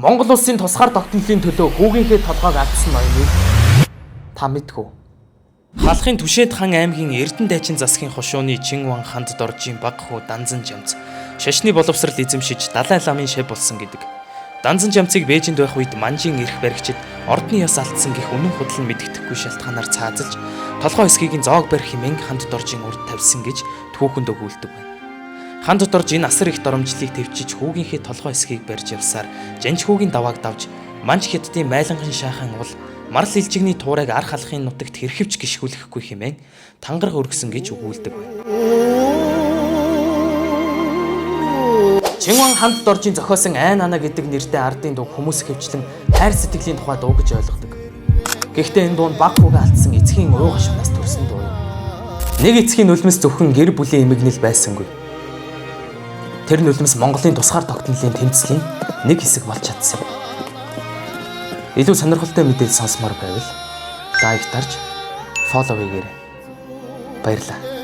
Монгол улсын тусгаар тогтнолын төлөө хүүгийнхээ толгойг алдсан ноёныг та мэдгүй. Халахын Түшээд хаан аймгийн Эрдэнэ дайчин засгийн хошууны Чинван ханд доржийн баг хүү Данзан Жамц шашны боловсрал эзэмшиж Далай ламын шав болсон гэдэг. Данзан Жамцыг Бээжинд байх үед манжийн эрх баригчид ордны яс алдсан гэх үнэн худал нь мэддэхгүй шалтгаанаар цаазалж толгой эсгийг зоог барих хэмээн ханд доржийн урд тавьсан гэж түүхэнд өгүүлдэг байна. Ханд дорж энэ асар их доромжлыг төвчиж хүүгийнхээ толгой эсгийг барьж явсаар жанж хүүгийн давааг давж манж хятадын майланган шаахан уул марл илжигний туурайг ар халахын нутагт хэрхэвч гიშгүүлэхгүй хэмээн тангараг өргөсөн гэж өгүүлдэг байна. Чинван ханд доржийн зохиосон Айн ана гэдэг нэртэй ардын дуу хүмүүс хөвчлэн хайр сэтгэлийн тухай дуу гэж ойлгодог. Гэхдээ энэ дуу нь баг хүүгээ алдсан эцгийн уу гашуунаас төрсөн дуу юм. Нэг эцгийн нулимс зөвхөн гэр бүлийн эмгэнэл байсангүй. Тэр нулимс Монголын тусгаар тогтнолын тэмцлийн нэг хэсэг болж чадсан. Илүү сонирхолтой мэдээлэл сонсомоор байвал лайк дарж, фоллоу хийгээрэй. Баярлалаа.